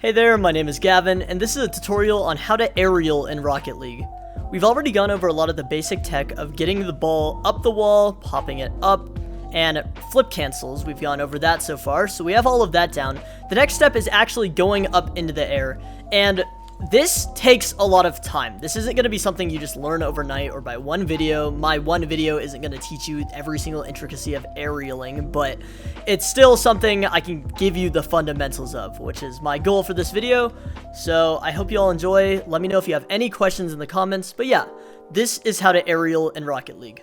Hey there, my name is Gavin, and this is a tutorial on how to aerial in Rocket League. We've already gone over a lot of the basic tech of getting the ball up the wall, popping it up, and flip cancels. We've gone over that so far, so we have all of that down. The next step is actually going up into the air, and this takes a lot of time. This isn't going to be something you just learn overnight or by one video. My one video isn't going to teach you every single intricacy of aerialing, but it's still something I can give you the fundamentals of, which is my goal for this video. So I hope you all enjoy. Let me know if you have any questions in the comments. But yeah, this is how to aerial in Rocket League.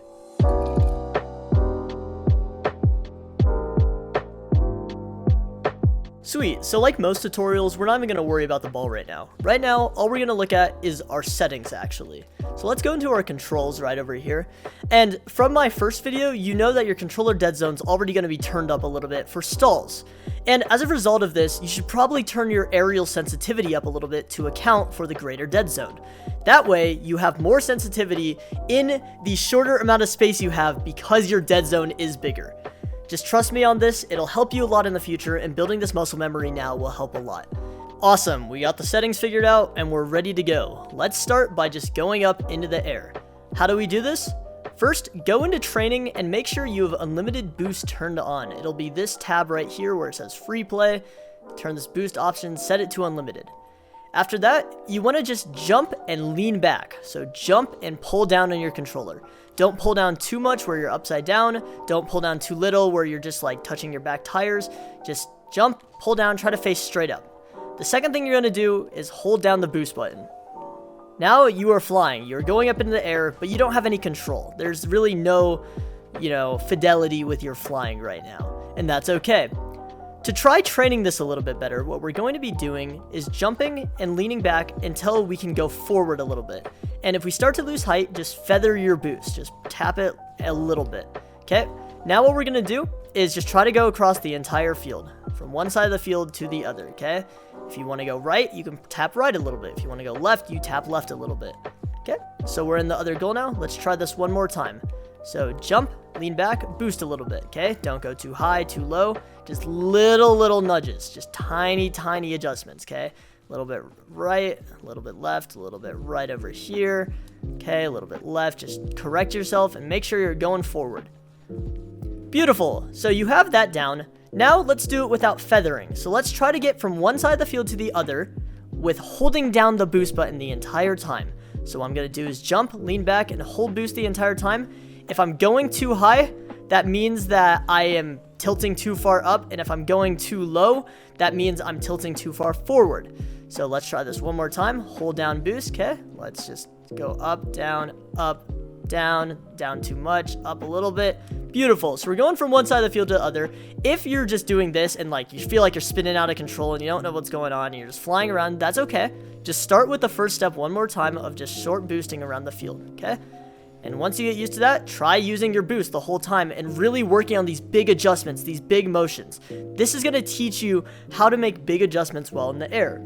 Sweet, so like most tutorials, we're not even going to worry about the ball right now. Right now, all we're going to look at is our settings, actually. So let's go into our controls right over here. And from my first video, you know that your controller dead zone's already going to be turned up a little bit for stalls. And as a result of this, you should probably turn your aerial sensitivity up a little bit to account for the greater dead zone. That way, you have more sensitivity in the shorter amount of space you have because your dead zone is bigger. Just trust me on this, it'll help you a lot in the future, and building this muscle memory now will help a lot. Awesome, we got the settings figured out, and we're ready to go. Let's start by just going up into the air. How do we do this? First, go into training and make sure you have unlimited boost turned on. It'll be this tab right here where it says free play. Turn this boost option, set it to unlimited. After that, you want to just jump and lean back. So jump and pull down on your controller. Don't pull down too much where you're upside down. Don't pull down too little where you're just like touching your back tires. Just jump, pull down, try to face straight up. The second thing you're going to do is hold down the boost button. Now you are flying. You're going up into the air, but you don't have any control. There's really no, fidelity with your flying right now, and that's okay. To try training this a little bit better, what we're going to be doing is jumping and leaning back until we can go forward a little bit. And if we start to lose height, just feather your boost. Just tap it a little bit. Okay? Now what we're going to do is just try to go across the entire field. From one side of the field to the other. Okay? If you want to go right, you can tap right a little bit. If you want to go left, you tap left a little bit. Okay? So we're in the other goal now. Let's try this one more time. So jump, lean back, boost a little bit, okay? Don't go too high, too low. Just little nudges. Just tiny adjustments, okay? A little bit right, a little bit left, a little bit right over here. Okay, a little bit left. Just correct yourself and make sure you're going forward. Beautiful. So you have that down. Now let's do it without feathering. So let's try to get from one side of the field to the other with holding down the boost button the entire time. So what I'm going to do is jump, lean back, and hold boost the entire time. If I'm going too high, that means that I am tilting too far up, and if I'm going too low, that means I'm tilting too far forward. So let's try this one more time. Hold down boost, okay? Let's just go up, down, down too much, up a little bit. Beautiful. So we're going from one side of the field to the other. If you're just doing this and like you feel like you're spinning out of control and you don't know what's going on and you're just flying around, that's okay. Just start with the first step one more time of just short boosting around the field, okay? And once you get used to that, try using your boost the whole time and really working on these big adjustments, these big motions. This is going to teach you how to make big adjustments while in the air.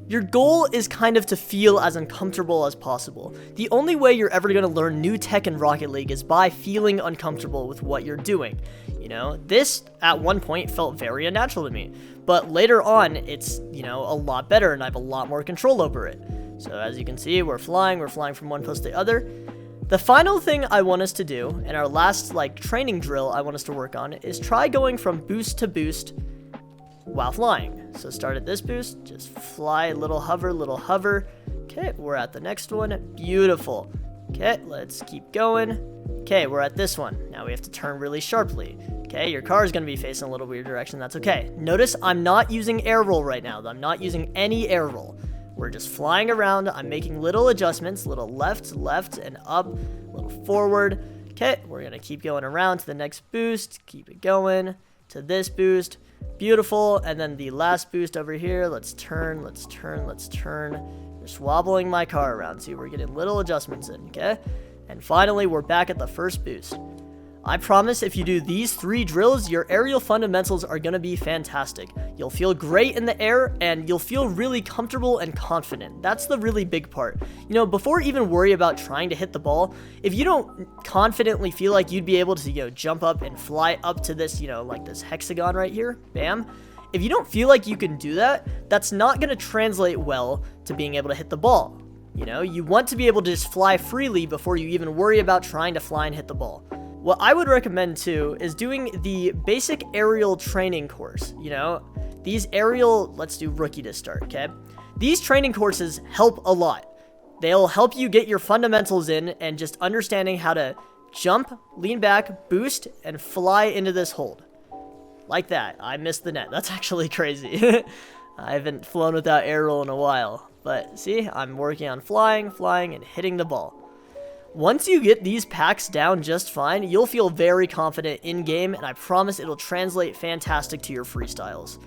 Your goal is kind of to feel as uncomfortable as possible. The only way you're ever going to learn new tech in Rocket League is by feeling uncomfortable with what you're doing. This at one point felt very unnatural to me, but later on it's, a lot better and I have a lot more control over it. So as you can see, we're flying from one post to the other. The final thing I want us to do, in our last training drill I want us to work on, is try going from boost to boost while flying. So start at this boost, just fly, little hover. Okay, we're at the next one. Beautiful. Okay, let's keep going. Okay, we're at this one. Now we have to turn really sharply. Okay, your car is going to be facing a little weird direction. That's okay. Notice I'm not using air roll right now. I'm not using any air roll. We're just flying around. I'm making little adjustments, little left, and up, little forward. Okay, we're going to keep going around to the next boost. Keep it going to this boost. Beautiful. And then the last boost over here. Let's turn. Just wobbling my car around. See, we're getting little adjustments in, okay? And finally, we're back at the first boost. I promise if you do these 3 drills, your aerial fundamentals are going to be fantastic. You'll feel great in the air, and you'll feel really comfortable and confident. That's the really big part. Before even worry about trying to hit the ball, if you don't confidently feel like you'd be able to, jump up and fly up to this, like this hexagon right here, bam, If you don't feel like you can do that, that's not going to translate well to being able to hit the ball. You know, you want to be able to just fly freely before you even worry about trying to fly and hit the ball. What I would recommend too is doing the basic aerial training course. You know, these aerial, let's do rookie to start, okay? These training courses help a lot. They'll help you get your fundamentals in and just understanding how to jump, lean back, boost, and fly into this hold. Like that. I missed the net. That's actually crazy. I haven't flown without air roll in a while. But see, I'm working on flying, and hitting the ball. Once you get these packs down just fine, you'll feel very confident in-game, and I promise it'll translate fantastic to your freestyles.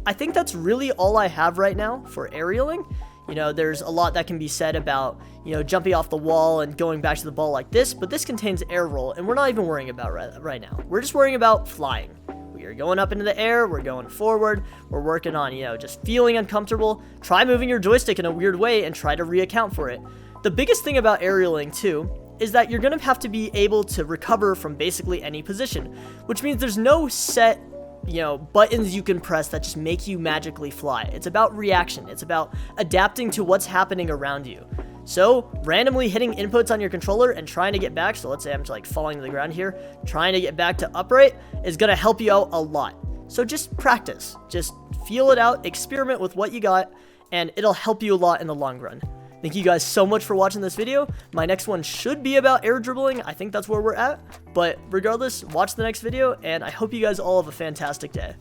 I think that's really all I have right now for aerialing. You know, there's a lot that can be said about, you know, jumping off the wall and going back to the ball like this, but this contains air roll, and we're not even worrying about right now. We're just worrying about flying. We are going up into the air, we're going forward, we're working on, you know, just feeling uncomfortable. Try moving your joystick in a weird way and try to reaccount for it. The biggest thing about aerialing, too, is that you're going to have to be able to recover from basically any position, which means there's no set, you know, buttons you can press that just make you magically fly. It's about reaction. It's about adapting to what's happening around you. So, randomly hitting inputs on your controller and trying to get back, so let's say I'm like falling to the ground here, trying to get back to upright is going to help you out a lot. So just practice. Just feel it out, experiment with what you got, and it'll help you a lot in the long run. Thank you guys so much for watching this video. My next one should be about air dribbling. I think that's where we're at. But regardless, watch the next video, and I hope you guys all have a fantastic day.